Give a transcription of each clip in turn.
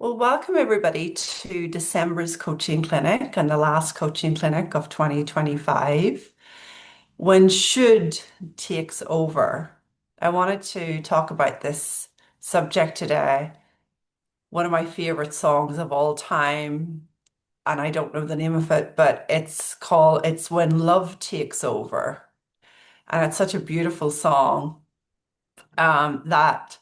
Well, welcome everybody to December's coaching clinic and the last coaching clinic of 2025. When should takes over. I wanted to talk about this subject today. One of my favorite songs of all time, and I don't know the name of it, but it's When Love Takes Over. And it's such a beautiful song that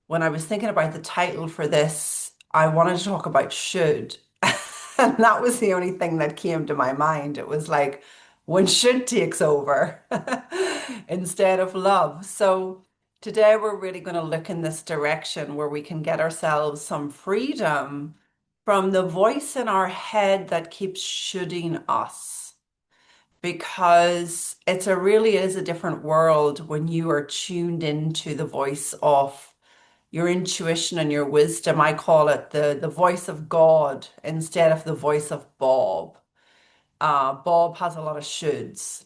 when I was thinking about the title for this, I wanted to talk about should. And that was the only thing that came to my mind. It was like when should takes over instead of love. So today we're really going to look in this direction where we can get ourselves some freedom from the voice in our head that keeps shoulding us. Because really is a different world when you are tuned into the voice of your intuition and your wisdom. I call it the voice of God instead of the voice of Bob. Bob has a lot of shoulds.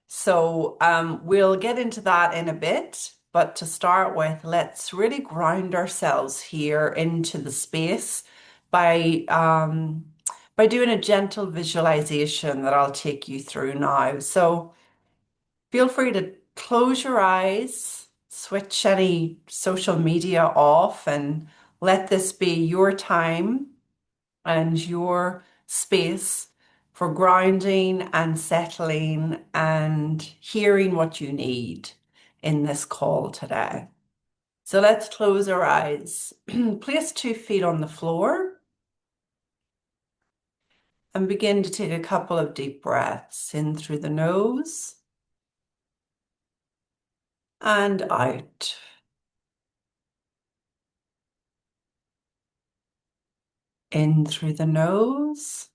So we'll get into that in a bit. But to start with, let's really ground ourselves here into the space by by doing a gentle visualization that I'll take you through now. So feel free to close your eyes, switch any social media off, and let this be your time and your space for grounding and settling and hearing what you need in this call today. So let's close our eyes. Place 2 feet on the floor and begin to take a couple of deep breaths in through the nose and out. In through the nose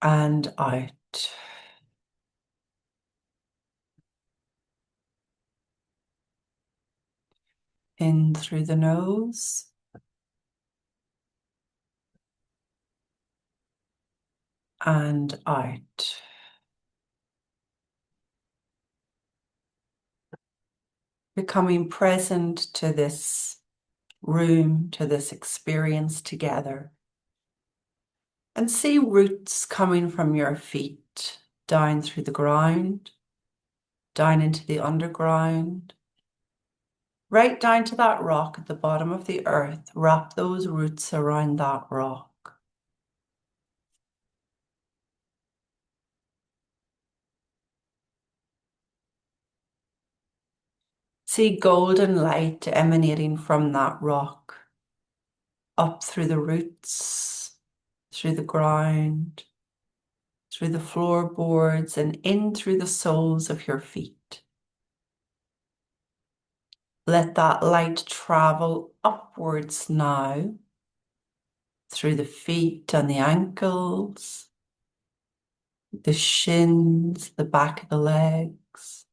and out. In through the nose and out. Becoming present to this room, to this experience together. And see roots coming from your feet down through the ground, down into the underground, right down to that rock at the bottom of the earth. Wrap those roots around that rock. See golden light emanating from that rock, up through the roots, through the ground, through the floorboards, and in through the soles of your feet. Let that light travel upwards now, through the feet and the ankles, the shins, the back of the legs,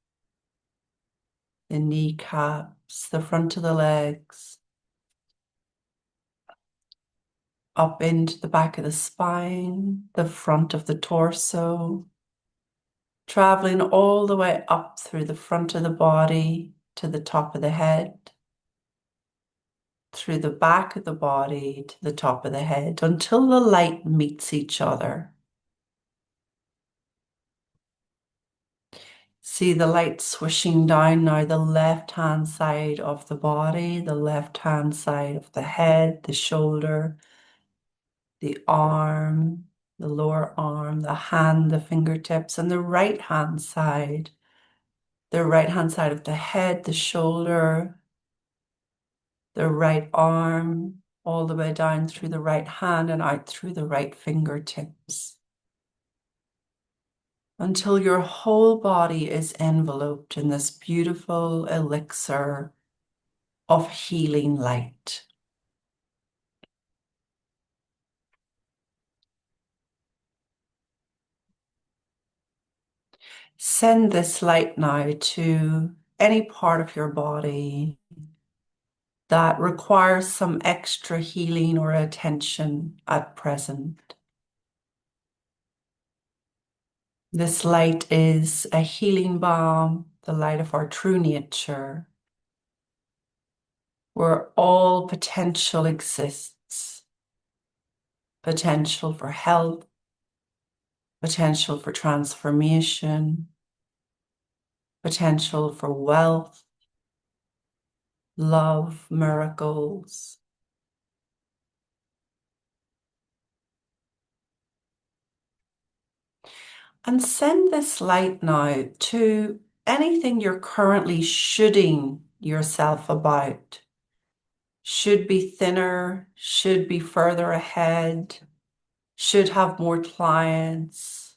the kneecaps, the front of the legs, up into the back of the spine, the front of the torso, traveling all the way up through the front of the body to the top of the head, through the back of the body to the top of the head until the light meets each other. See the light swishing down now the left-hand side of the body, the left-hand side of the head, the shoulder, the arm, the lower arm, the hand, the fingertips, and the right-hand side. The right-hand side of the head, the shoulder, the right arm, all the way down through the right hand and out through the right fingertips. Until your whole body is enveloped in this beautiful elixir of healing light. Send this light now to any part of your body that requires some extra healing or attention at present. This light is a healing balm, the light of our true nature, where all potential exists. Potential for health, potential for transformation, potential for wealth, love, miracles. And send this light now to anything you're currently shoulding yourself about. Should be thinner, should be further ahead, should have more clients,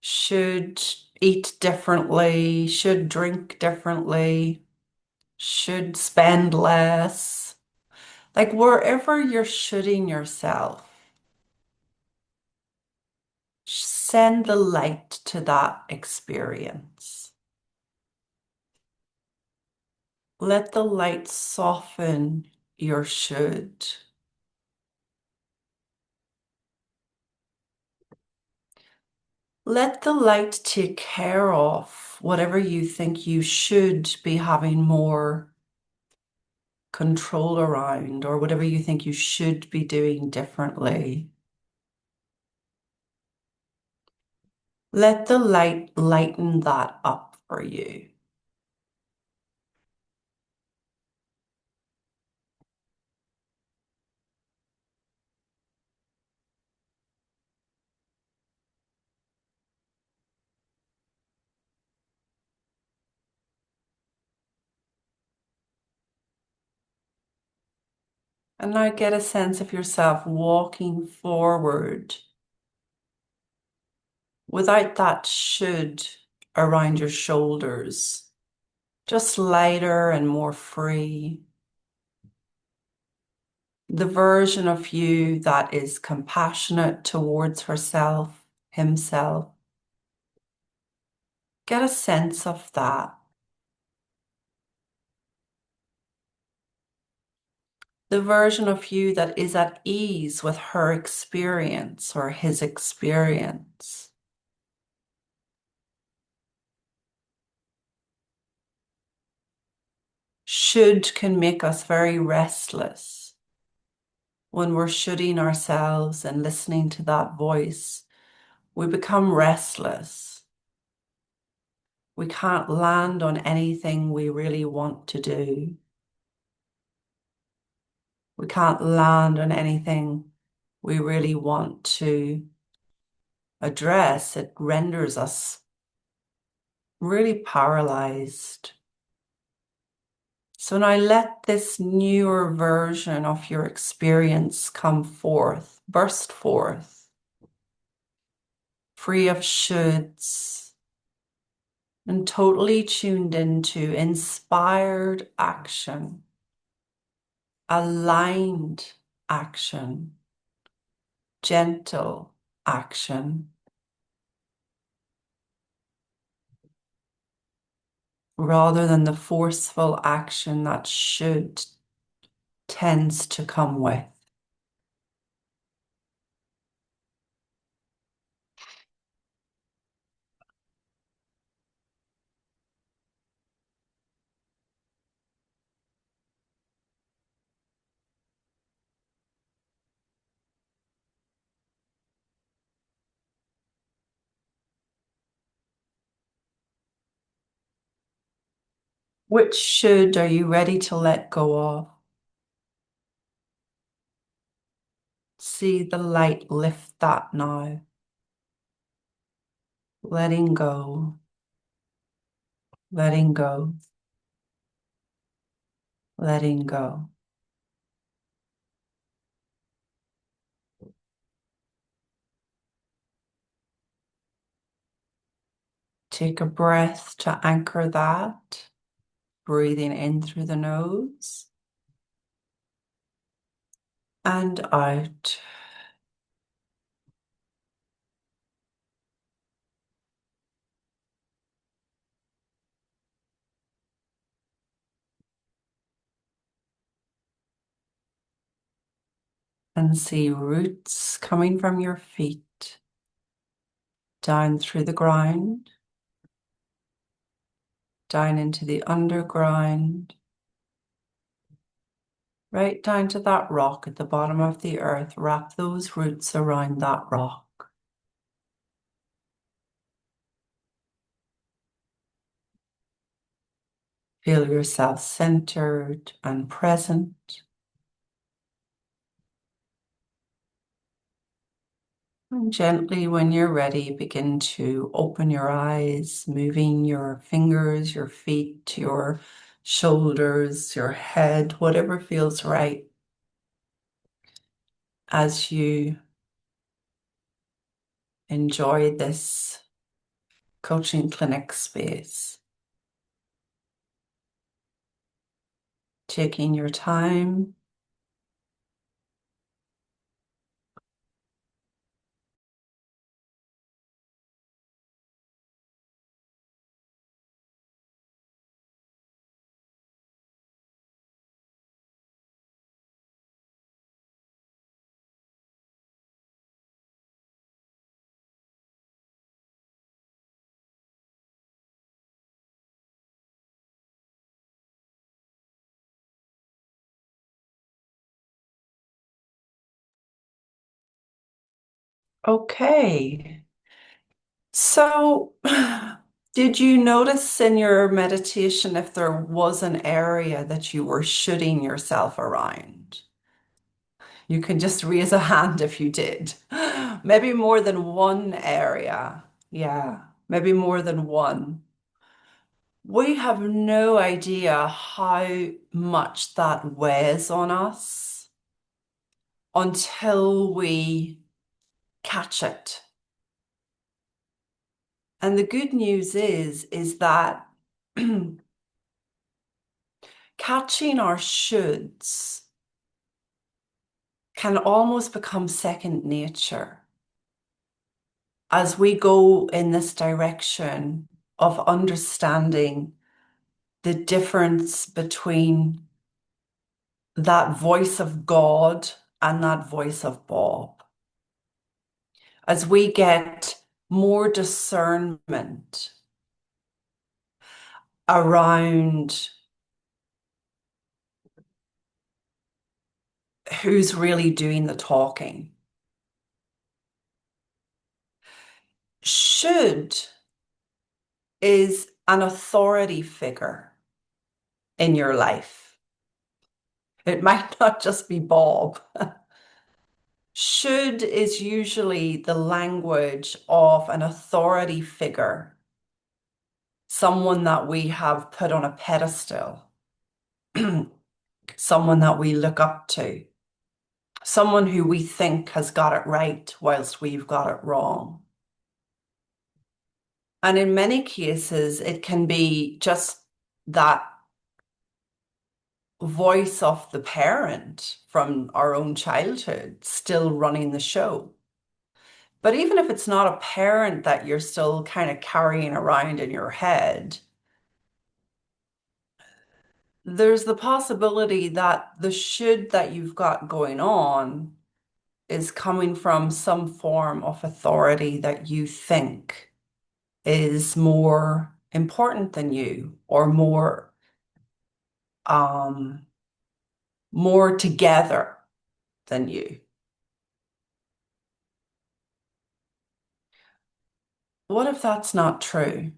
should eat differently, should drink differently, should spend less. Like wherever you're shoulding yourself, send the light to that experience. Let the light soften your should. Let the light take care of whatever you think you should be having more control around, or whatever you think you should be doing differently. Let the light lighten that up for you. And now get a sense of yourself walking forward without that should around your shoulders, just lighter and more free. The version of you that is compassionate towards herself, himself. Get a sense of that. The version of you that is at ease with her experience or his experience. Should can make us very restless. When we're shoulding ourselves and listening to that voice, we become restless. We can't land on anything we really want to do. We can't land on anything we really want to address. It renders us really paralyzed. So now let this newer version of your experience come forth, burst forth, free of shoulds and totally tuned into inspired action, aligned action, gentle action, rather than the forceful action that should tends to come with. Which should are you ready to let go of? See the light lift that now. Letting go, letting go, letting go. Take a breath to anchor that, breathing in through the nose and out. And see roots coming from your feet down through the ground, down into the underground, right down to that rock at the bottom of the earth. Wrap those roots around that rock. Feel yourself centered and present. And gently, when you're ready, begin to open your eyes, moving your fingers, your feet, your shoulders, your head, whatever feels right as you enjoy this coaching clinic space. Taking your time. Okay. So, did you notice in your meditation if there was an area that you were shooting yourself around? You can just raise a hand if you did. Maybe more than one area. Yeah, maybe more than one. We have no idea how much that weighs on us until we catch it. And the good news is that catching our shoulds can almost become second nature as we go in this direction of understanding the difference between that voice of God and that voice of Bob. As we get more discernment around who's really doing the talking. Should is an authority figure in your life. It might not just be Bob. Should is usually the language of an authority figure, someone that we have put on a pedestal, someone that we look up to, someone who we think has got it right whilst we've got it wrong. And in many cases, it can be just that voice of the parent from our own childhood still running the show. But even if it's not a parent that you're still kind of carrying around in your head, there's the possibility that the should that you've got going on is coming from some form of authority that you think is more important than you or um more together than you. What if that's not true?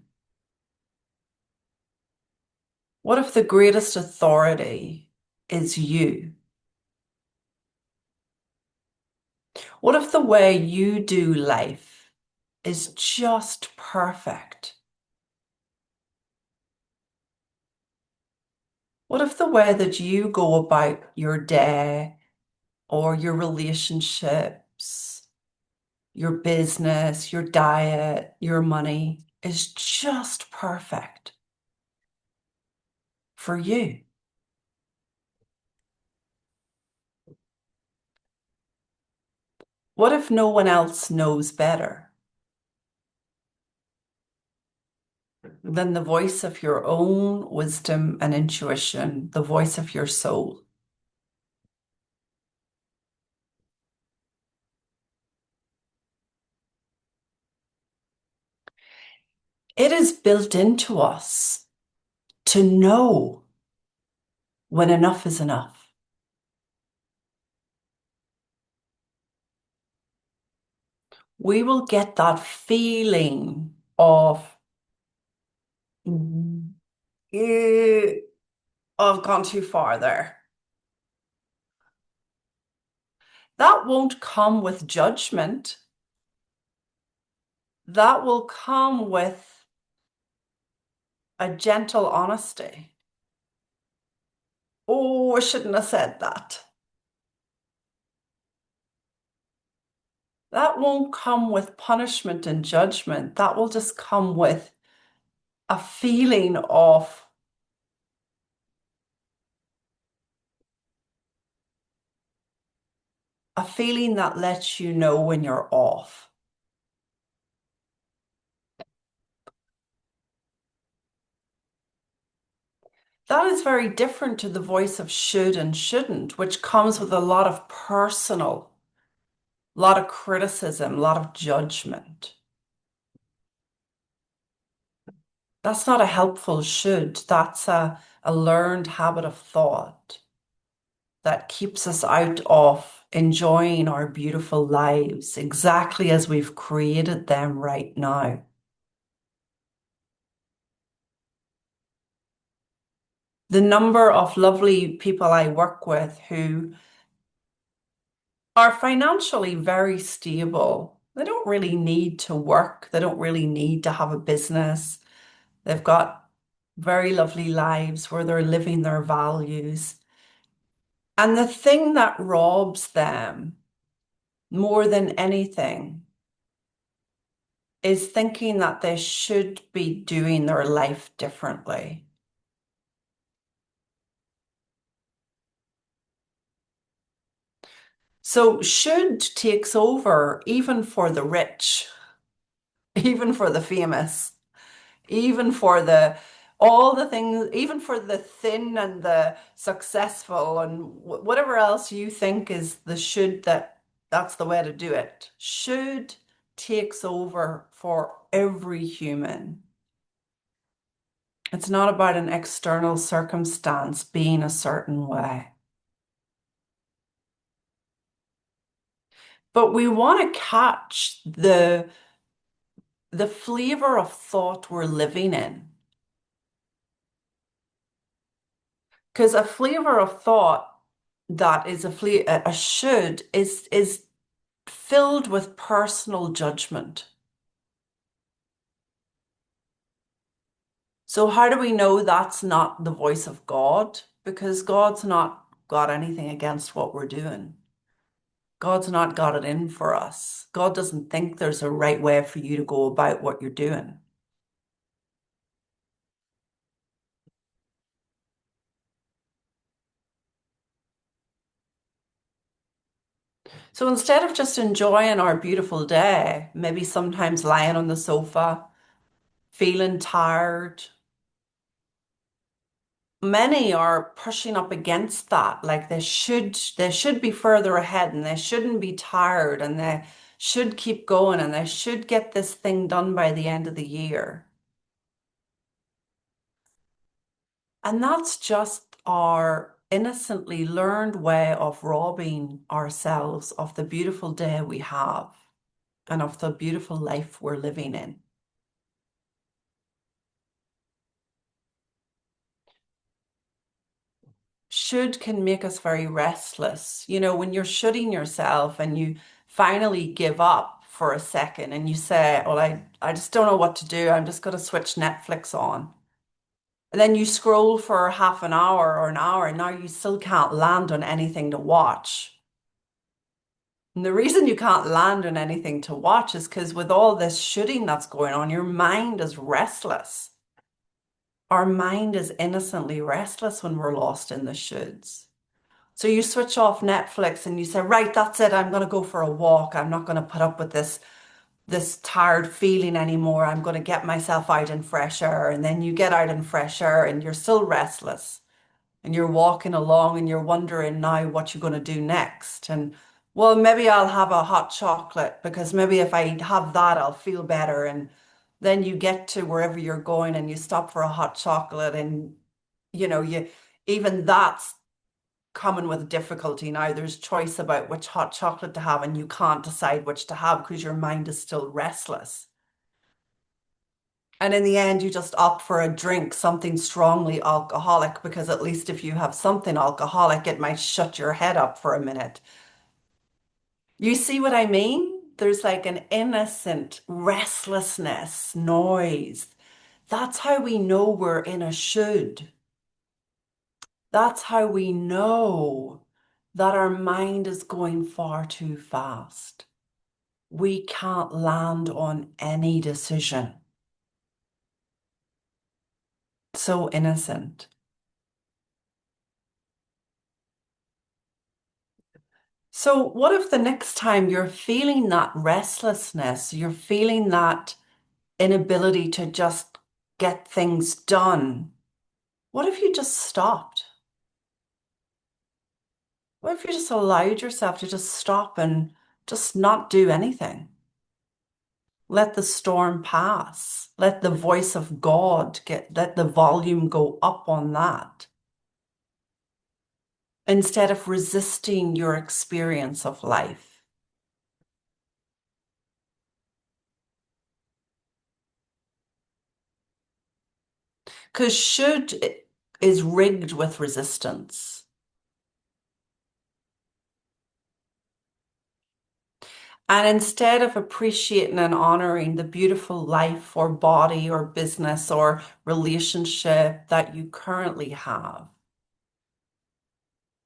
What if the greatest authority is you? What if the way you do life is just perfect? What if the way that you go about your day or your relationships, your business, your diet, your money is just perfect for you? What if no one else knows better than the voice of your own wisdom and intuition, the voice of your soul? It is built into us to know when enough is enough. we will get that feeling of, "Mm, eh, I've gone too far there." That won't come with judgment. That will come with a gentle honesty. Oh, I shouldn't have said that. That won't come with punishment and judgment. That will just come with a feeling of a feeling that lets you know when you're off. That is very different to the voice of should and shouldn't, which comes with a lot of personal, a lot of criticism, a lot of judgment. That's not a helpful should. That's a learned habit of thought that keeps us out of enjoying our beautiful lives exactly as we've created them right now. The number of lovely people I work with who are financially very stable. They don't really need to work. They don't really need to have a business. They've got very lovely lives where they're living their values. And the thing that robs them more than anything is thinking that they should be doing their life differently. So should takes over even for the rich, even for the famous, even for the all the things, even for the thin and the successful and whatever else you think is the should that's the way to do it. Should takes over for every human. It's not about an external circumstance being a certain way. But we want to catch the flavor of thought we're living in. Because a flavor of thought that is a should is filled with personal judgment. So how do we know that's not the voice of God? Because God's not got anything against what we're doing. God's not got it in for us. God doesn't think there's a right way for you to go about what you're doing. So instead of just enjoying our beautiful day, maybe sometimes lying on the sofa, feeling tired, many are pushing up against that. Like they should be further ahead and they shouldn't be tired and they should keep going and they should get this thing done by the end of the year. And that's just our innocently learned way of robbing ourselves of the beautiful day we have and of the beautiful life we're living in. Should can make us very restless. You know, when you're shooting yourself and you finally give up for a second and you say, well, I just don't know what to do. I'm just going to switch Netflix on. And then you scroll for half an hour or an hour and now you still can't land on anything to watch. And the reason you can't land on anything to watch is because with all this shooting that's going on, your mind is restless. Our mind is innocently restless when we're lost in the shoulds. So you switch off Netflix and you say, right, that's it. I'm going to go for a walk. I'm not going to put up with this tired feeling anymore. I'm going to get myself out in fresh air. And then you get out in fresh air and you're still restless and you're walking along and you're wondering now what you're going to do next. And well, maybe I'll have a hot chocolate because maybe if I have that, I'll feel better. And then you get to wherever you're going and you stop for a hot chocolate and you know, you even that's coming with difficulty now. There's choice about which hot chocolate to have, and you can't decide which to have because your mind is still restless. And in the end, you just opt for a drink, something strongly alcoholic, because at least if you have something alcoholic, it might shut your head up for a minute. You see what I mean? There's like an innocent restlessness, noise. That's how we know we're in a should. That's how we know that our mind is going far too fast. We can't land on any decision. So innocent. So, what if the next time you're feeling that restlessness, you're feeling that inability to just get things done? What if you just stopped? What if you just allowed yourself to just stop and just not do anything? Let the storm pass. Let the voice of God let the volume go up on that instead of resisting your experience of life. Because is rigged with resistance. And instead of appreciating and honoring the beautiful life or body or business or relationship that you currently have,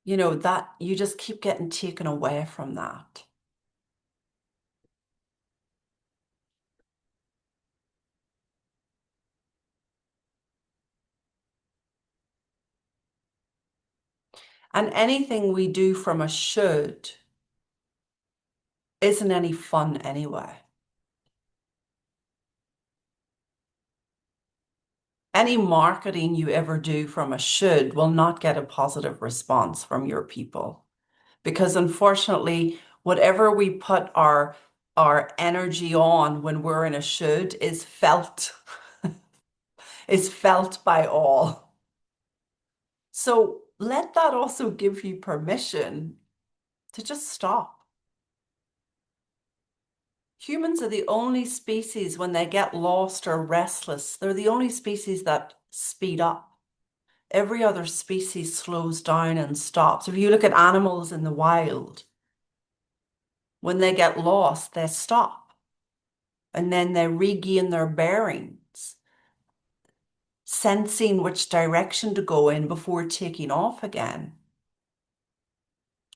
that you just keep getting taken away from that. And anything we do from a should isn't any fun anyway. Any marketing you ever do from a should will not get a positive response from your people. Because unfortunately, whatever we put our energy on when we're in a should is felt by all. So let that also give you permission to just stop. Humans are the only species when they get lost or restless, they're the only species that speed up. Every other species slows down and stops. If you look at animals in the wild, when they get lost, they stop and then they regain their bearings, sensing which direction to go in before taking off again.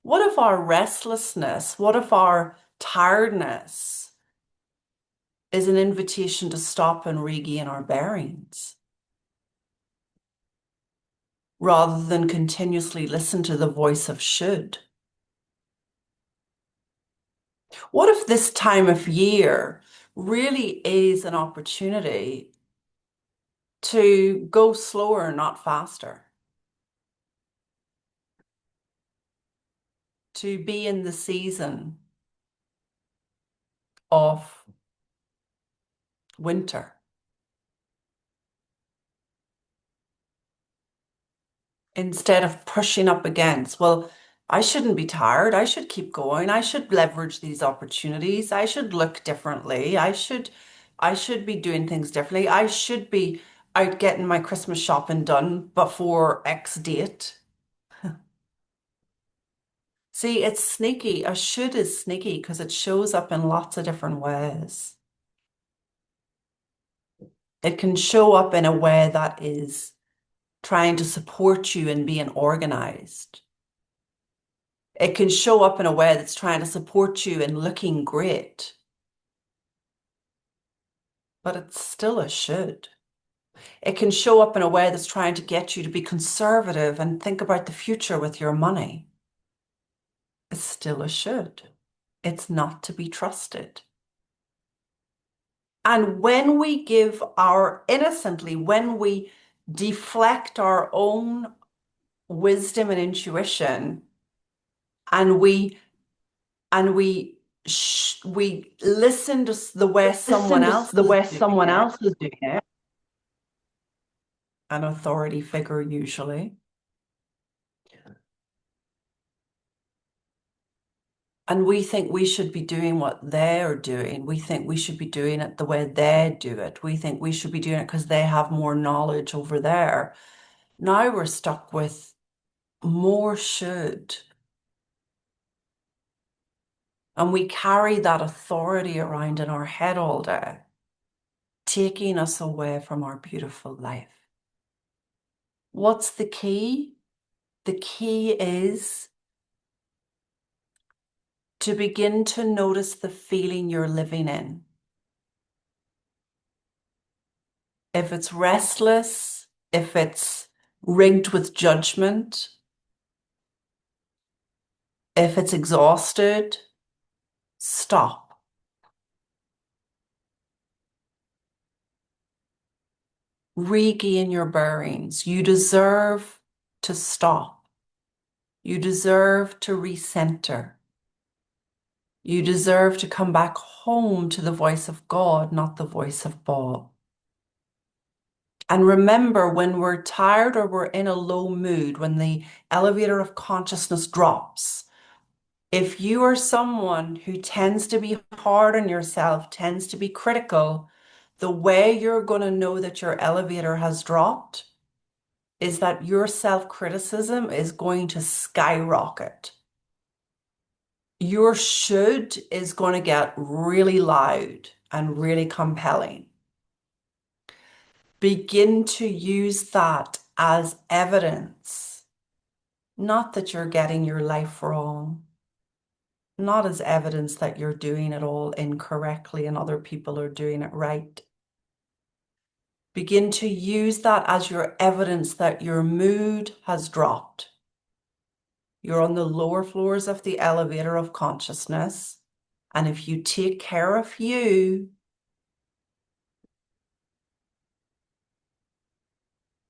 What if our restlessness, what if our tiredness is an invitation to stop and regain our bearings rather than continuously listen to the voice of should? What if this time of year really is an opportunity to go slower, not faster, to be in the season of winter instead of pushing up against, well, I shouldn't be tired. I should keep going. I should leverage these opportunities. I should look differently. I should be doing things differently. I should be out getting my Christmas shopping done before X date. See, it's sneaky. A should is sneaky because it shows up in lots of different ways. It can show up in a way that is trying to support you in being organized. It can show up in a way that's trying to support you in looking great, but it's still a should. It can show up in a way that's trying to get you to be conservative and think about the future with your money. It's still a should. It's not to be trusted. And when we give innocently, when we deflect our own wisdom and intuition, and we listen to the way someone Listen to else the is way doing someone it, else is doing it. an authority figure usually, And we think we should be doing what they're doing. We think we should be doing it the way they do it. We think we should be doing it because they have more knowledge over there. Now we're stuck with more should. And we carry that authority around in our head all day, taking us away from our beautiful life. What's the key? The key is to begin to notice the feeling you're living in. If it's restless, if it's rigged with judgment, if it's exhausted, stop. Regain your bearings. You deserve to stop. You deserve to recenter. You deserve to come back home to the voice of God, not the voice of Baal. And remember, when we're tired or we're in a low mood, when the elevator of consciousness drops, if you are someone who tends to be hard on yourself, tends to be critical, the way you're going to know that your elevator has dropped is that your self-criticism is going to skyrocket. Your should is going to get really loud and really compelling. Begin to use that as evidence, not that you're getting your life wrong, not as evidence that you're doing it all incorrectly and other people are doing it right. Begin to use that as your evidence that your mood has dropped. You're on the lower floors of the elevator of consciousness. And if you take care of you,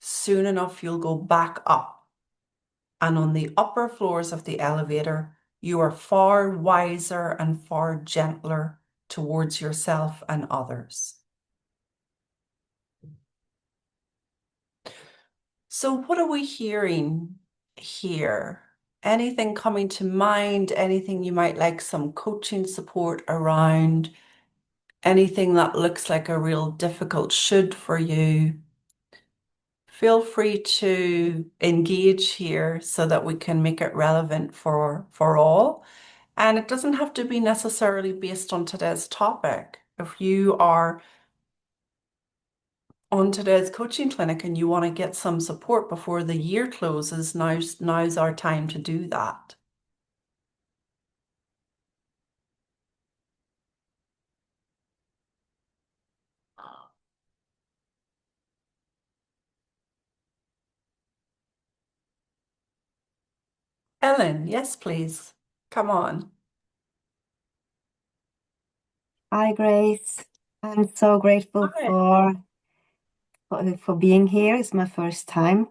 soon enough, you'll go back up. And on the upper floors of the elevator, you are far wiser and far gentler towards yourself and others. So what are we hearing here? Anything coming to mind? Anything you might like some coaching support around? Anything that looks like a real difficult should for you? Feel free to engage here so that we can make it relevant for all. And it doesn't have to be necessarily based on today's topic. If you are on today's coaching clinic and you want to get some support before the year closes, now's our time to do that. Ellen, yes, please. Come on. Hi, Grace. I'm so grateful Hi. for being here. It's my first time.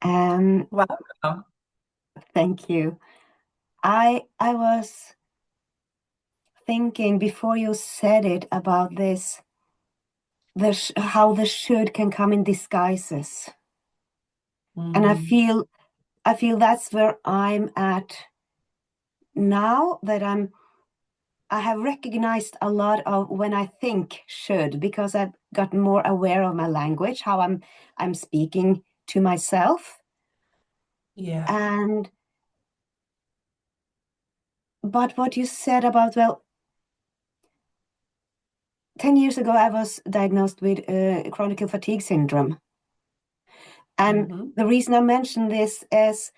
And Welcome. thank you. I was thinking before you said it about this, how the should can come in disguises. And Mm, I feel that's where I'm at now, that I have recognized a lot of when I think should, because I've gotten more aware of my language, how I'm speaking to myself. yeah. And but what you said about, well, 10 years ago, I was diagnosed with chronic fatigue syndrome. And Mm-hmm. the reason I mention this is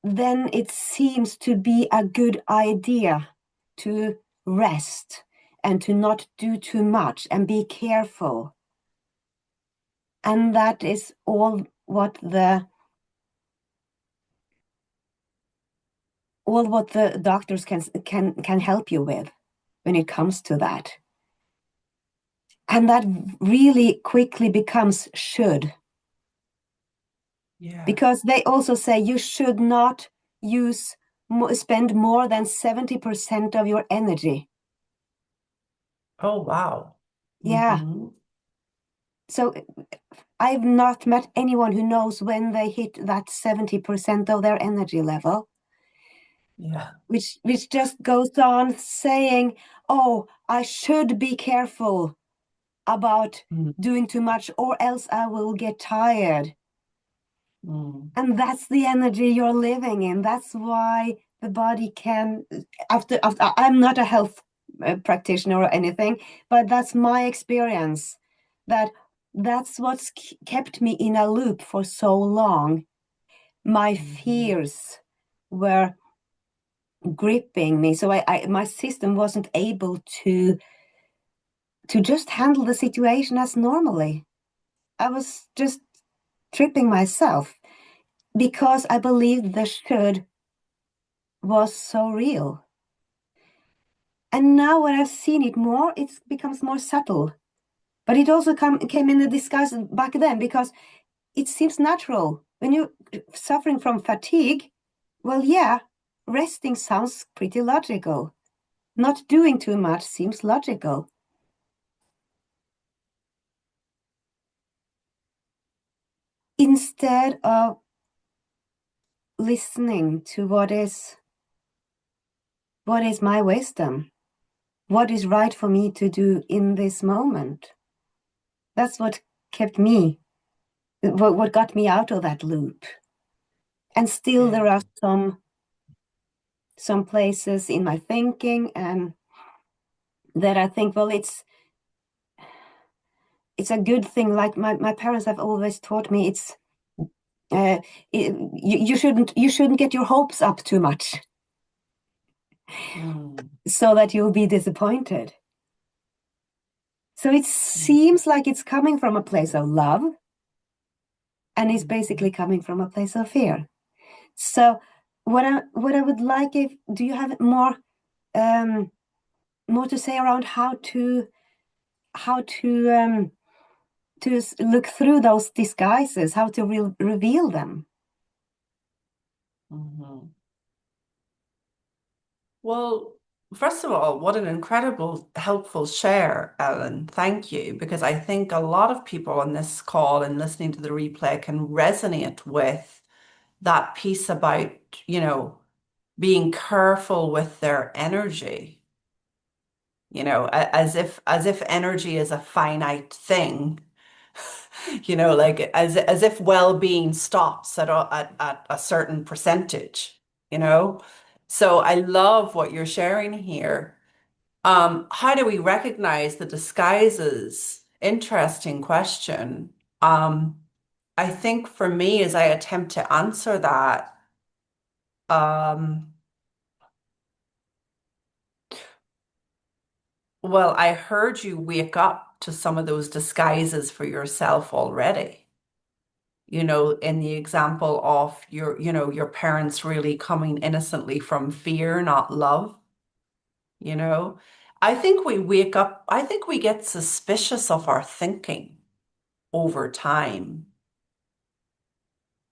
then it seems to be a good idea to rest and to not do too much and be careful. And that is all what the doctors can help you with when it comes to that. And that really quickly becomes should. Yeah. Because they also say you should not spend more than 70% of your energy. Oh, wow. Yeah. Mm-hmm. So I've not met anyone who knows when they hit that 70% of their energy level. Yeah. which just goes on saying, "Oh, I should be careful about Mm, doing too much, or else I will get tired." mm, And that's the energy you're living in. That's why the body can, after I'm not a health practitioner or anything, but that's my experience. That that's what's kept me in a loop for so long. My mhm, fears were gripping me, so my system wasn't able to just handle the situation as normally. I was just tripping myself because I believed the should was so real. And now when I've seen it more, it becomes more subtle. But it also came in a disguise back then because it seems natural. When you're suffering from fatigue, well, yeah, resting sounds pretty logical. Not doing too much seems logical. Instead of listening to what is my wisdom, what is right for me to do in this moment. That's what kept me, what got me out of that loop. And still yeah. there are some places in my thinking and that I think, well, it's a good thing. Like my parents have always taught me, it's uh, you shouldn't get your hopes up too much Mm, so that you'll be disappointed. So it mm, seems like it's coming from a place of love and it's mhm. basically coming from a place of fear. So what I would like, if do you have um more to say around how to look through those disguises, how to reveal them? Mhm. Well, first of all, what an incredible, helpful share, Ellen. Thank you, because I think a lot of people on this call and listening to the replay can resonate with that piece about, you know, being careful with their energy, as if energy is a finite thing. Like as if well-being stops at a certain percentage, you know. So I love what you're sharing here. How do we recognize the disguises? Interesting question. Um, I think for me, as I attempt to answer that, um, well, I heard you wake up to some of those disguises for yourself already. In the example of your parents really coming innocently from fear, not love, you know. I think we wake up, I think we get suspicious of our thinking over time.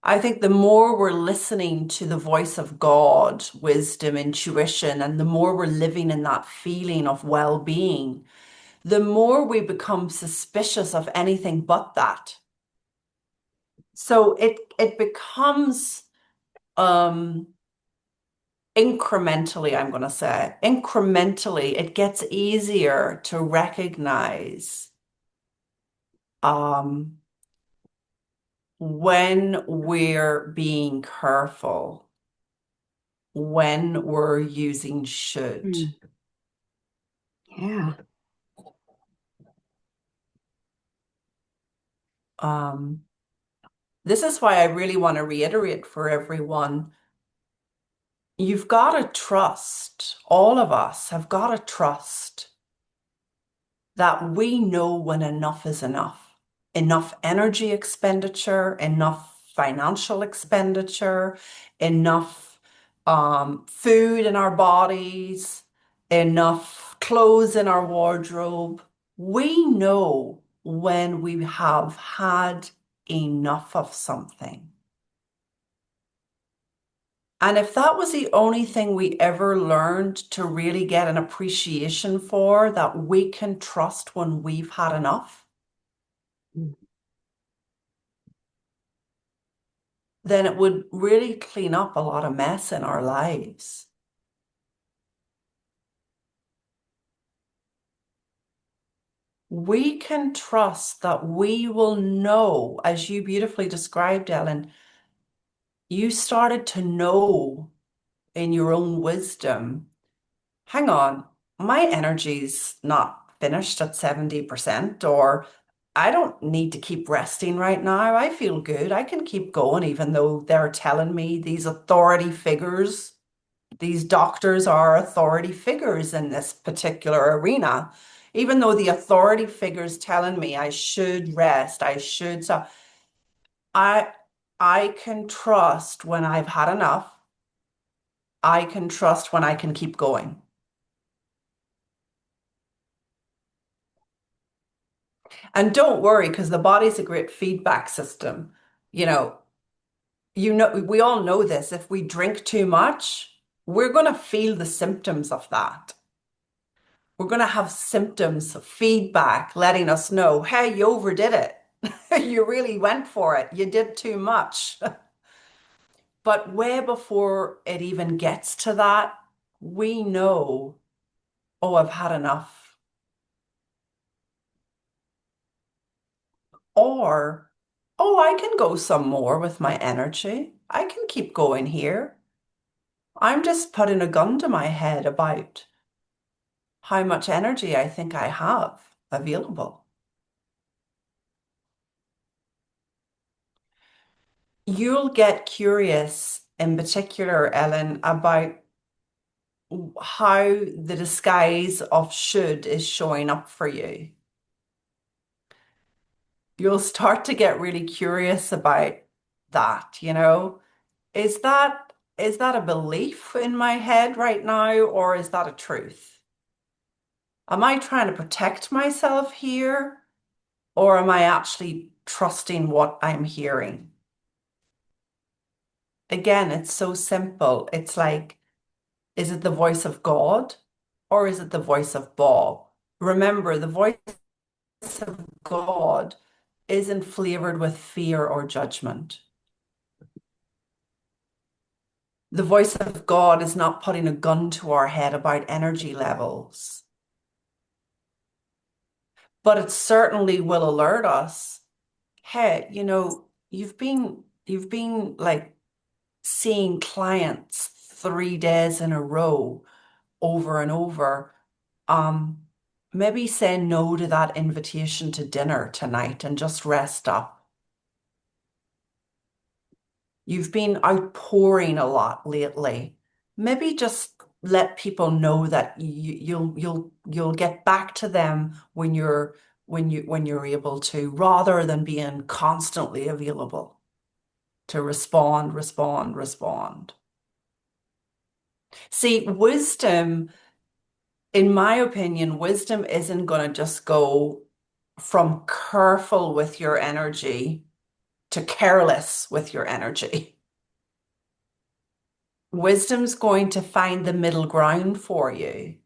I think the more we're listening to the voice of God, wisdom, intuition, and the more we're living in that feeling of well-being, the more we become suspicious of anything but that. So it becomes um incrementally, I'm going to say, incrementally, it gets easier to recognize um, when we're being careful, when we're using should. Mm, yeah. Um, this is why I really want to reiterate for everyone, you've got to trust, all of us have got to trust that we know when enough is enough. Enough energy expenditure, enough financial expenditure, enough food in our bodies, enough clothes in our wardrobe. We know when we have had enough of something. And if that was the only thing we ever learned to really get an appreciation for, that we can trust when we've had enough, Mm. then it would really clean up a lot of mess in our lives. we can trust that we will know, as you beautifully described, Ellen, you started to know in your own wisdom, hang on, my energy's not finished at 70%, or I don't need to keep resting right now. I feel good. I can keep going, even though they're telling me these authority figures, these doctors are authority figures in this particular arena. Even though the authority figures telling me I should rest, I should, so I I can trust when I've had enough. I can trust when I can keep going. And don't worry, because the body's a great feedback system. You know, we all know this. If we drink too much, we're going to feel the symptoms of that. We're going to have symptoms of feedback letting us know, hey, you overdid it. You really went for it. You did too much. But way before it even gets to that, we know, oh, I've had enough. Or, oh, I can go some more with my energy. I can keep going here. I'm just putting a gun to my head about how much energy I think I have available. You'll get curious in particular, Ellen, about how the disguise of should is showing up for you. You'll start to get really curious about that, you know? Is that a belief in my head right now, or is that a truth? Am I trying to protect myself here, or am I actually trusting what I'm hearing? Again, it's so simple. It's like, is it the voice of God or is it the voice of Bob? Remember, the voice of God isn't flavored with fear or judgment. The voice of God is not putting a gun to our head about energy levels, but it certainly will alert us, hey, you've been like seeing clients 3 days in a row over and over. Um, Maybe say no to that invitation to dinner tonight and just rest up. You've been outpouring a lot lately. Maybe just let people know that you'll get back to them when you're able to, rather than being constantly available to respond, respond, respond. See, wisdom, in my opinion, wisdom isn't going to just go from careful with your energy to careless with your energy. Wisdom's going to find the middle ground for you.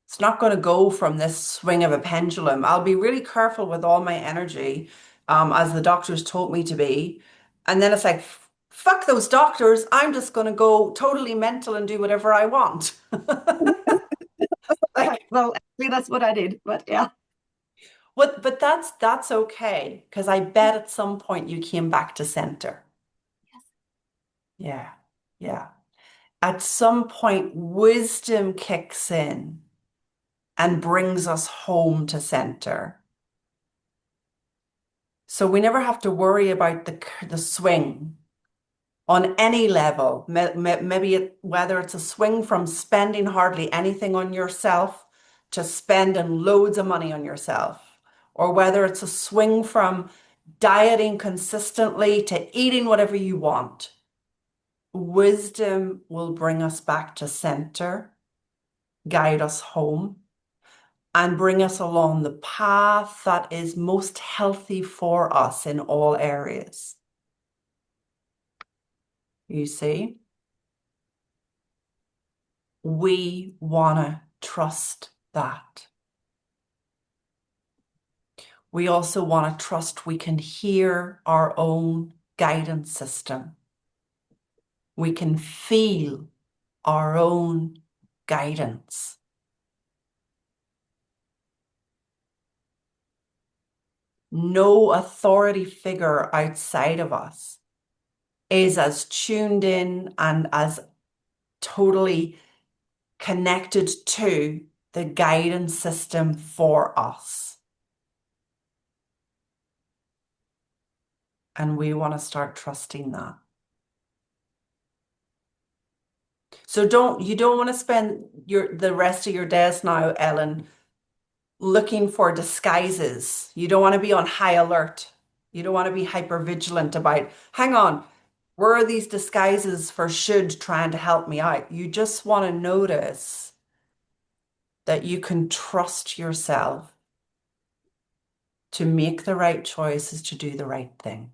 It's not going to go from this swing of a pendulum. I'll be really careful with all my energy, as the doctors told me to be. And then it's like, fuck those doctors. I'm just going to go totally mental and do whatever I want. Like, Well, actually, that's what I did, but yeah. but that's okay, because I bet at some point you came back to center. Yeah, yeah. At some point, wisdom kicks in and brings us home to center. So we never have to worry about the swing on any level. Maybe whether it's a swing from spending hardly anything on yourself to spending loads of money on yourself, or whether it's a swing from dieting consistently to eating whatever you want. Wisdom will bring us back to center, guide us home, and bring us along the path that is most healthy for us in all areas. You see, we want to trust that. We also want to trust we can hear our own guidance system. We can feel our own guidance. no authority figure outside of us is as tuned in and as totally connected to the guidance system for us. And we want to start trusting that. So you don't want to spend the rest of your days now, Ellen, looking for disguises. You don't want to be on high alert. You don't want to be hyper vigilant about, hang on, where are these disguises for should trying to help me out? You just want to notice that you can trust yourself to make the right choices, to do the right thing.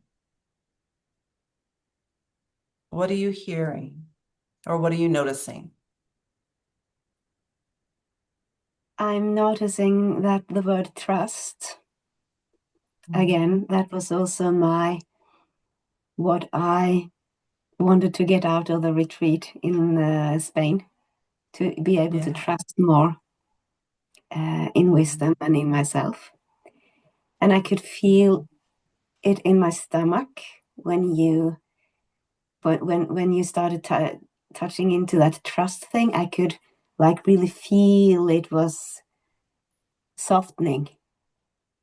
What are you hearing? Or what are you noticing? I'm noticing that the word trust, again, that was also what I wanted to get out of the retreat in Spain, to be able to Yeah. trust more in wisdom and in myself. And I could feel it in my stomach when you started touching into that trust thing. I could like really feel it was softening.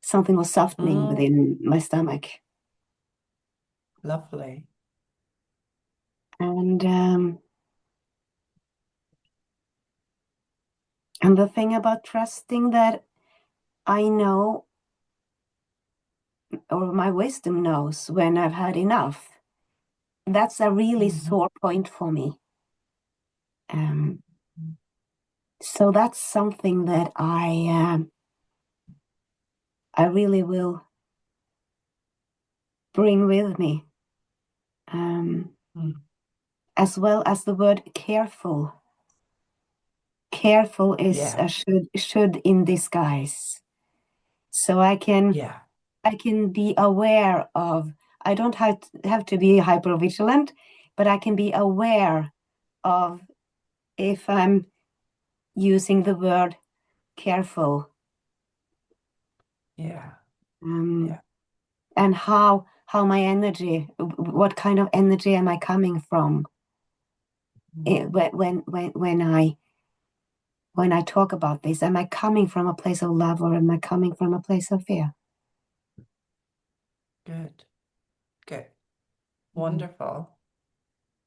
Something was softening Mm, within my stomach. lovely. And the thing about trusting that I know, or my wisdom knows when I've had enough, that's a really sore point for me. Um, so that's something that I really will bring with me, um, Mm, as well as the word careful. Careful is yeah. a should in disguise. So Yeah. I can be aware of. I don't have to be hyper vigilant, but I can be aware of if I'm using the word careful, Yeah. um, Yeah. and how my energy, what kind of energy am I coming from when I talk about this? Am I coming from a place of love, or am I coming from a place of fear? Good. Good. Wonderful.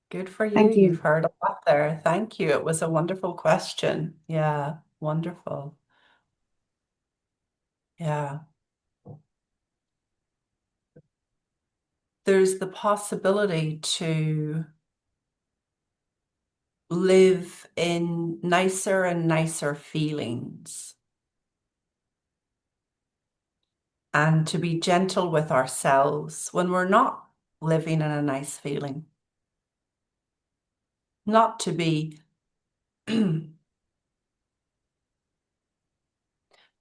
Good for you. Thank You've you. heard a lot there. Thank you. It was a wonderful question. Yeah. Wonderful. Yeah. There's the possibility to live in nicer and nicer feelings and to be gentle with ourselves when we're not living in a nice feeling. Not to be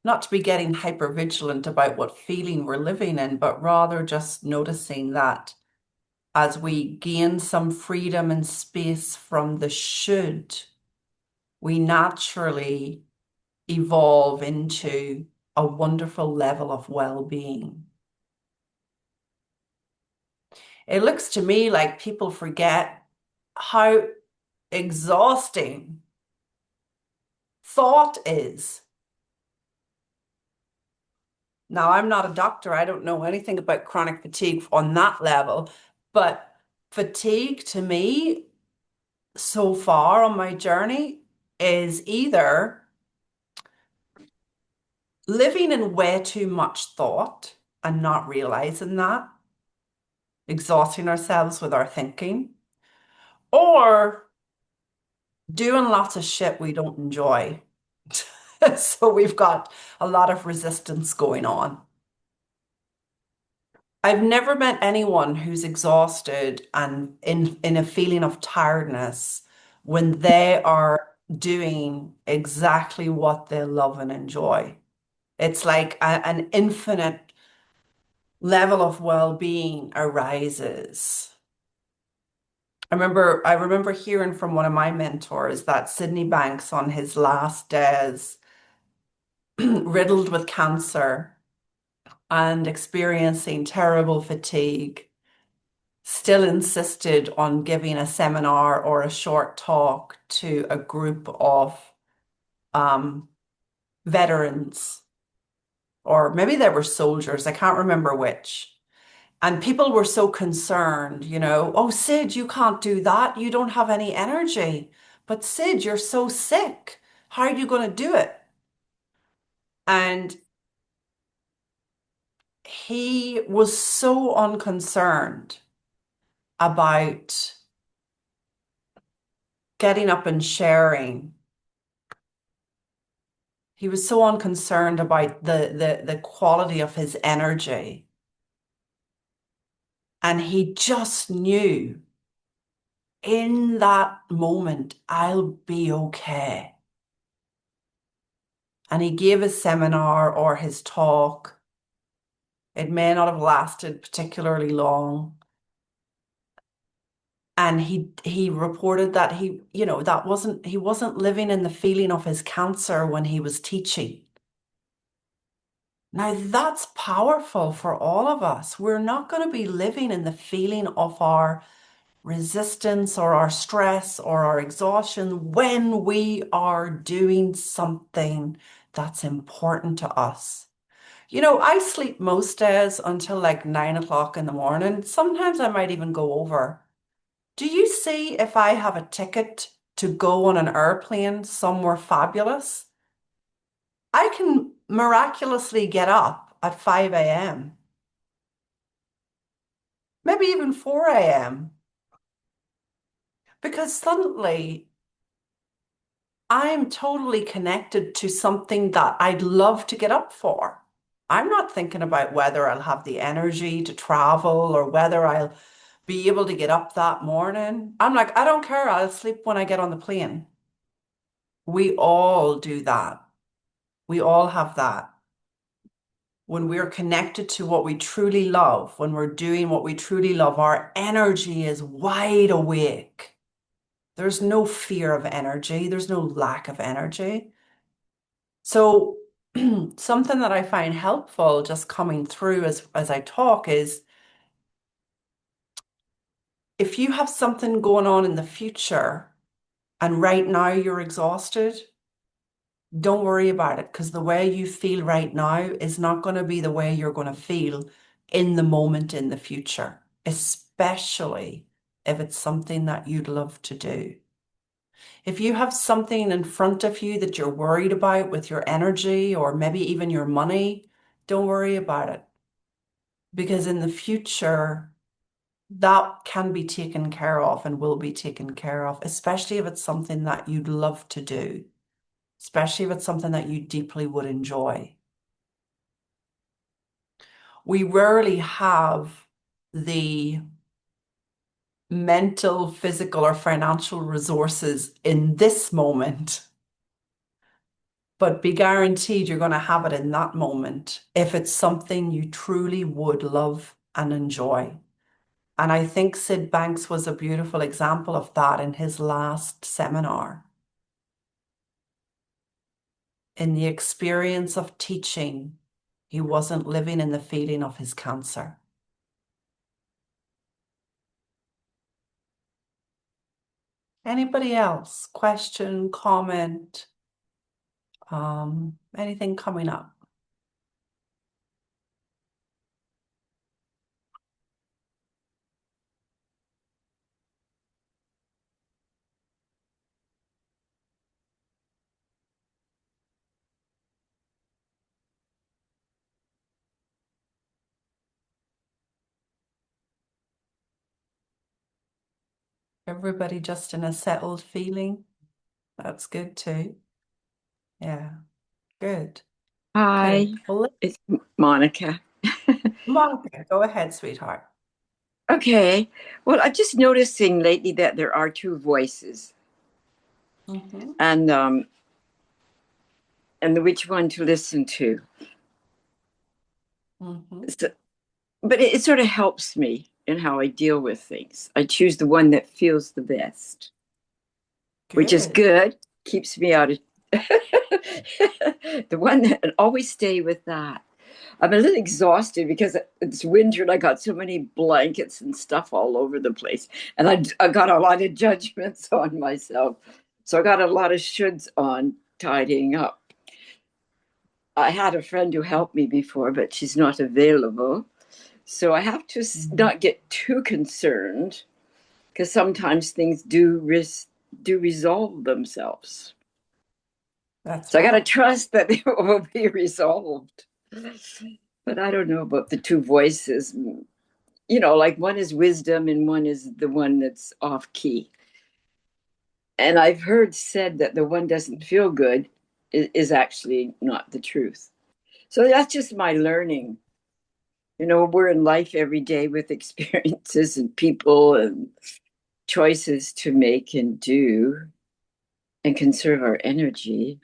not to be getting hyper vigilant about what feeling we're living in, but rather just noticing that as we gain some freedom and space from the should, we naturally evolve into a wonderful level of well-being. It looks to me like people forget how exhausting thought is. Now, I'm not a doctor. I don't know anything about chronic fatigue on that level, but fatigue to me so far on my journey is either living in way too much thought and not realizing that, exhausting ourselves with our thinking, or doing lots of shit we don't enjoy. So we've got a lot of resistance going on. I've never met anyone who's exhausted and in a feeling of tiredness when they are doing exactly what they love and enjoy. It's like an infinite level of well-being arises. I remember hearing from one of my mentors that Sydney Banks on his last days, riddled with cancer, and experiencing terrible fatigue, still insisted on giving a seminar or a short talk to a group of um, veterans, or maybe they were soldiers, I can't remember which. And people were so concerned, oh, Sid, you can't do that. You don't have any energy. But Sid, you're so sick. How are you going to do it? And he was so unconcerned about getting up and sharing. He was so unconcerned about the quality of his energy. And he just knew in that moment, I'll be okay. And he gave his seminar or his talk. It may not have lasted particularly long. And he reported that he wasn't living in the feeling of his cancer when he was teaching. Now that's powerful for all of us. We're not going to be living in the feeling of our resistance or our stress or our exhaustion when we are doing something that's important to us. I sleep most days until like 9 o'clock in the morning. Sometimes I might even go over. Do you see if I have a ticket to go on an airplane somewhere fabulous? I can miraculously get up at 5 a.m., maybe even 4 a.m., because suddenly I'm totally connected to something that I'd love to get up for. I'm not thinking about whether I'll have the energy to travel or whether I'll be able to get up that morning. I'm like, I don't care. I'll sleep when I get on the plane. We all do that. We all have that. When we're connected to what we truly love, when we're doing what we truly love, our energy is wide awake. There's no fear of energy. There's no lack of energy. So something that I find helpful just coming through as I talk is if you have something going on in the future and right now you're exhausted, don't worry about it because the way you feel right now is not going to be the way you're going to feel in the moment in the future, especially if it's something that you'd love to do. If you have something in front of you that you're worried about with your energy or maybe even your money, don't worry about it because in the future, that can be taken care of and will be taken care of, especially if it's something that you'd love to do, especially if it's something that you deeply would enjoy. We rarely have the mental, physical, or financial resources in this moment, but be guaranteed you're going to have it in that moment if it's something you truly would love and enjoy. And I think Sid Banks was a beautiful example of that in his last seminar. In the experience of teaching, he wasn't living in the feeling of his cancer. Anybody else? Question, comment, anything coming up? Everybody just in a settled feeling? That's good too. Yeah, good. Hi, Okay. Well, it's Monica. Monica, go ahead, sweetheart. Okay, well, I'm just noticing lately that there are two voices, Mm-hmm. and which one to listen to. Mm-hmm. So, but it sort of helps me in how I deal with things. I choose the one that feels the best, which is Good. good, keeps me out of the one that and always stay with that. I'm a little exhausted because it's winter and I got so many blankets and stuff all over the place. And I got a lot of judgments on myself. So I got a lot of shoulds on tidying up. I had a friend who helped me before, but she's not available. So I have to not get too concerned because sometimes things do resolve themselves. That's So I got to right. trust that they will be resolved. But I don't know about the two voices. You know, like one is wisdom and one is the one that's off key. And I've heard said that the one doesn't feel good is actually not the truth. So that's just my learning. You know, we're in life every day with experiences and people and choices to make and do and conserve our energy.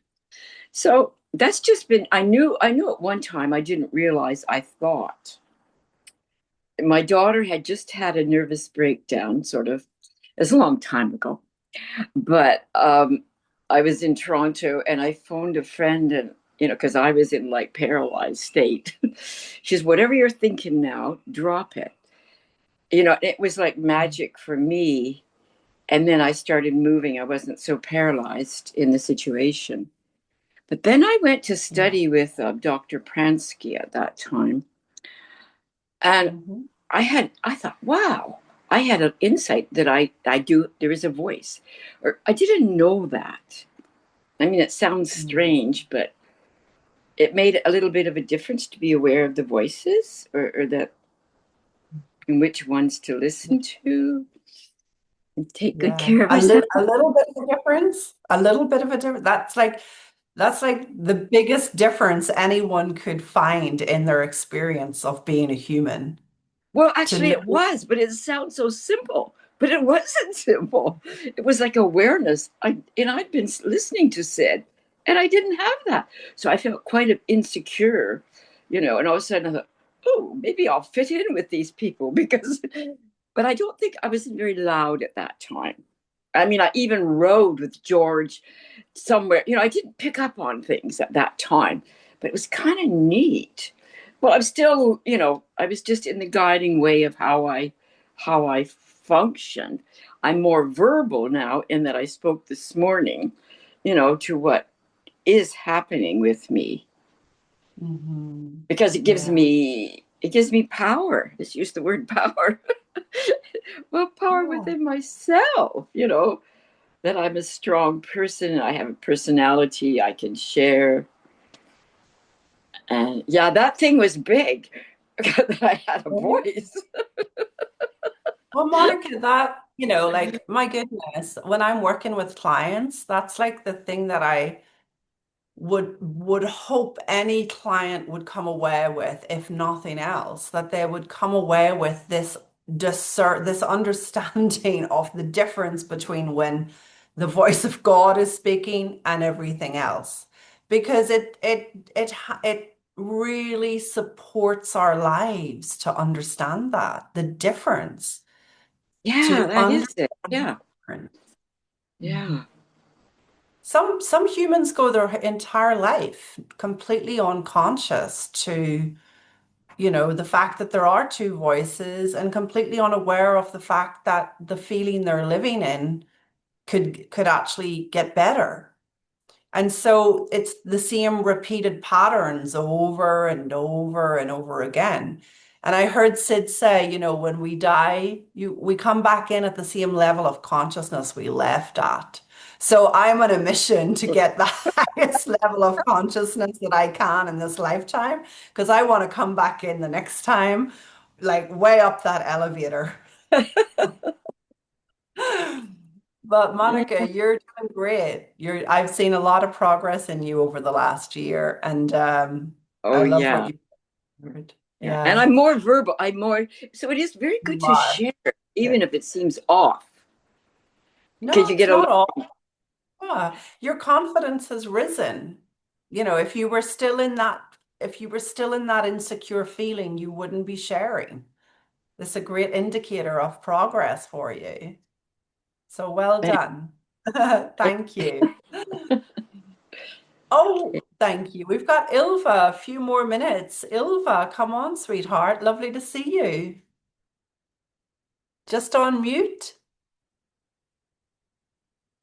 So that's just been, I knew at one time, I didn't realize, I thought. My daughter had just had a nervous breakdown, sort of. It's a long time ago. But I was in Toronto and I phoned a friend and, because I was in like paralyzed state. She says, whatever you're thinking now, drop it. It was like magic for me. And then I started moving. I wasn't so paralyzed in the situation. But then I went to Yeah. study with Dr. Pransky at that time. And I thought, wow, I had an insight that there is a voice. Or I didn't know that. I mean, it sounds strange, but it made a little bit of a difference to be aware of the voices or that and which ones to listen to and take good Yeah. care of ourselves. A little bit of a difference. A little bit of a difference. That's like the biggest difference anyone could find in their experience of being a human. Well, To actually, know, it was, but it sounds so simple. But it wasn't simple. It was like awareness. I'd been listening to Sid, and I didn't have that, so I felt quite insecure, And all of a sudden, I thought, "Oh, maybe I'll fit in with these people," because. But I don't think I was very loud at that time. I mean, I even rode with George somewhere. I didn't pick up on things at that time, but it was kind of neat. Well, I'm still, I was just in the guiding way of how I function. I'm more verbal now in that I spoke this morning, to what is happening with me because it gives yeah. me power. Let's use the word power. Well, power Yeah. within myself, that I'm a strong person. I have a personality I can share. And yeah, that thing was big that I had a voice. Well, Monica, like, my goodness, when I'm working with clients, that's like the thing that I would hope any client would come away with, if nothing else, that they would come away with this understanding of the difference between when the voice of God is speaking and everything else. Because it really supports our lives to understand that, the difference, Yeah, to that is understand it. the Yeah. difference. Yeah. Some humans go their entire life completely unconscious to, the fact that there are two voices and completely unaware of the fact that the feeling they're living in could actually get better. And so it's the same repeated patterns over and over and over again. And I heard Sid say, when we die, we come back in at the same level of consciousness we left at. So I'm on a mission to get the highest level of consciousness that I can in this lifetime, because I want to come back in the next time, like way up that elevator. But Monica, you're doing great. I've seen a lot of progress in you over the last year, and I Oh, love what yeah. you've heard. Yeah. And Yeah, I'm more verbal. So it is very good you to are. share, Good. even if it seems off, because No, you it's get a not little, all. Your confidence has risen. If you were still in that insecure feeling, you wouldn't be sharing. It's a great indicator of progress for you. So well done. Thank you. Oh, thank you. We've got Ilva, a few more minutes. Ilva, come on, sweetheart. Lovely to see you. Just on mute.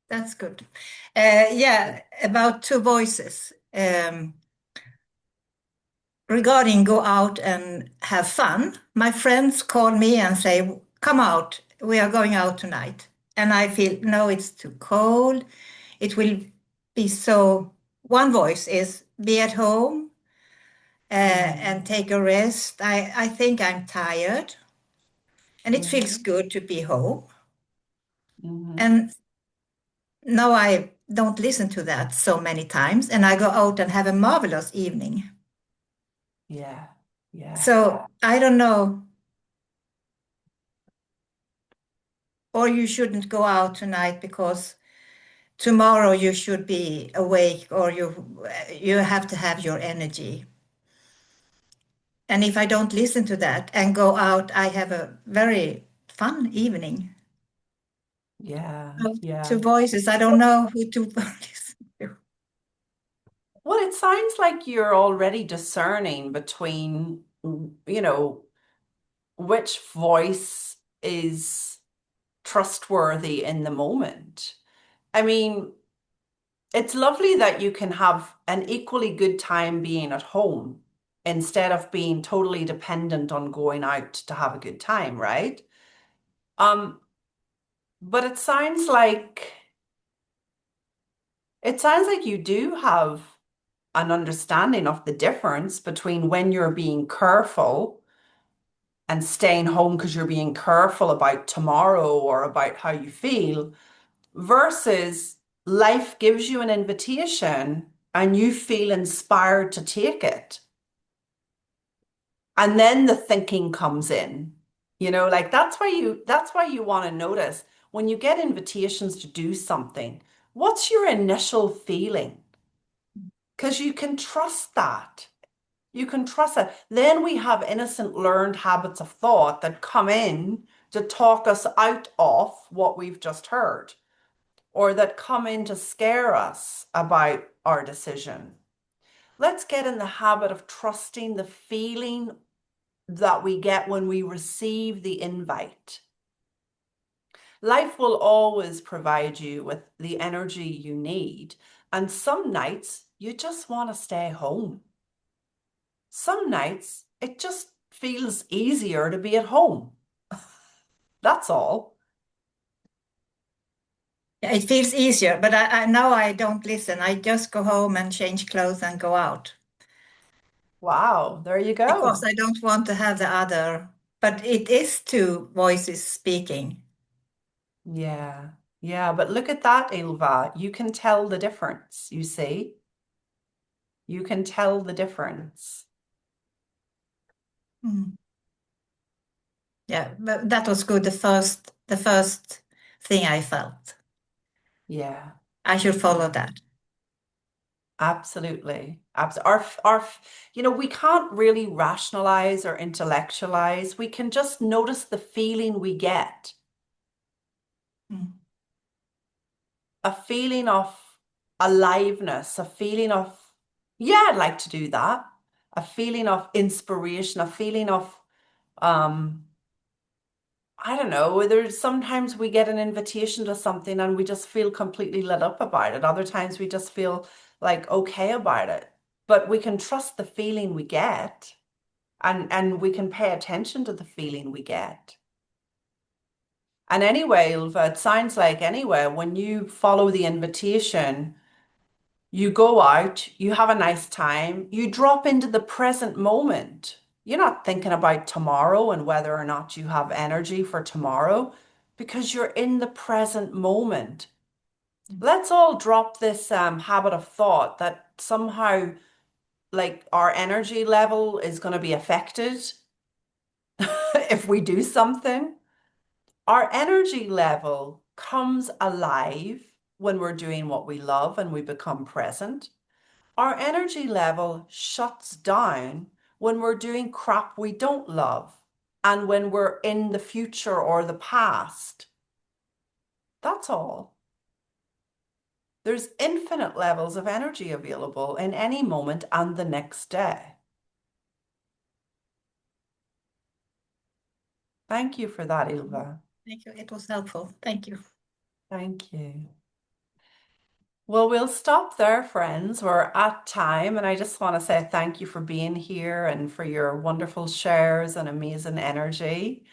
That's good. Yeah, about two voices. Regarding go out and have fun, my friends call me and say, come out, we are going out tonight. And I feel, no, it's too cold. It will be so. One voice is be at home and take a rest. I think I'm tired and it feels good to be home. Mhm. And now I don't listen to that so many times and I go out and have a marvelous evening. Yeah, yeah. So I don't know, or you shouldn't go out tonight because tomorrow you should be awake or you have to have your energy. And if I don't listen to that and go out, I have a very fun evening. Yeah, Of yeah. two voices, I don't know who to listen to. Well, it sounds like you're already discerning between, which voice is trustworthy in the moment. I mean, it's lovely that you can have an equally good time being at home instead of being totally dependent on going out to have a good time, right? Um, but it sounds like you do have an understanding of the difference between when you're being careful and staying home because you're being careful about tomorrow or about how you feel versus life gives you an invitation and you feel inspired to take it. And then the thinking comes in. Like that's why you want to notice when you get invitations to do something, what's your initial feeling? Because you can trust that. You can trust it. Then we have innocent learned habits of thought that come in to talk us out of what we've just heard, or that come in to scare us about our decision. Let's get in the habit of trusting the feeling that we get when we receive the invite. Life will always provide you with the energy you need, and some nights you just want to stay home. Some nights it just feels easier to be at home. That's all. Yeah, it feels easier, but I now I don't listen. I just go home and change clothes and go out Wow, there you because go. I don't want to have the other. But it is two voices speaking. Yeah, yeah, but look at that, Ilva. You can tell the difference, you see? You can tell the difference. Mm. Yeah, but that was good. The first thing I felt. Yeah, I should follow yeah, that. absolutely. We can't really rationalize or intellectualize. We can just notice the feeling we get, Mm. a feeling of aliveness, a feeling of, yeah, I'd like to do that, a feeling of inspiration, a feeling of, um, I don't know, there's sometimes we get an invitation to something and we just feel completely lit up about it. Other times we just feel like okay about it. But we can trust the feeling we get and we can pay attention to the feeling we get. And anyway, Ilva, it sounds like anyway, when you follow the invitation, you go out, you have a nice time, you drop into the present moment. You're not thinking about tomorrow and whether or not you have energy for tomorrow because you're in the present moment. Let's all drop this habit of thought that somehow like our energy level is going to be affected if we do something. Our energy level comes alive when we're doing what we love and we become present. Our energy level shuts down when we're doing crap we don't love and when we're in the future or the past. That's all. There's infinite levels of energy available in any moment and the next day. Thank you for that, Ylva. Thank you. It was helpful. Thank you. Thank you. Well, we'll stop there, friends. We're at time, and I just want to say thank you for being here and for your wonderful shares and amazing energy.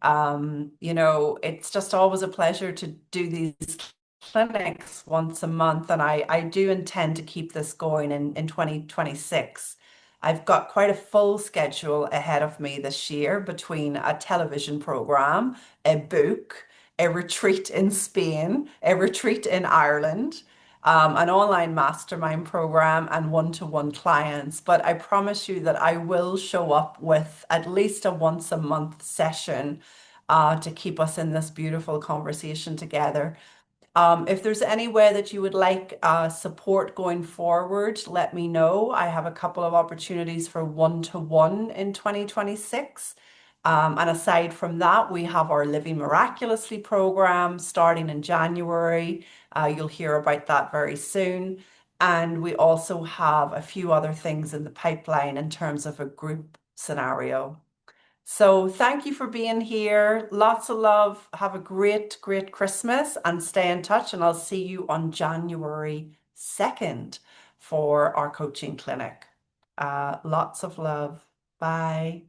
It's just always a pleasure to do these clinics once a month, and I do intend to keep this going in 2026. I've got quite a full schedule ahead of me this year between a television program, a book, a retreat in Spain, a retreat in Ireland, an online mastermind program, and one-to-one clients. But I promise you that I will show up with at least a once a month session to keep us in this beautiful conversation together. If there's any way that you would like support going forward, let me know. I have a couple of opportunities for one-to-one in 2026. And aside from that, we have our Living Miraculously program starting in January. You'll hear about that very soon. And we also have a few other things in the pipeline in terms of a group scenario. So thank you for being here. Lots of love. Have a great, great Christmas and stay in touch. And I'll see you on January 2nd for our coaching clinic. Lots of love. Bye.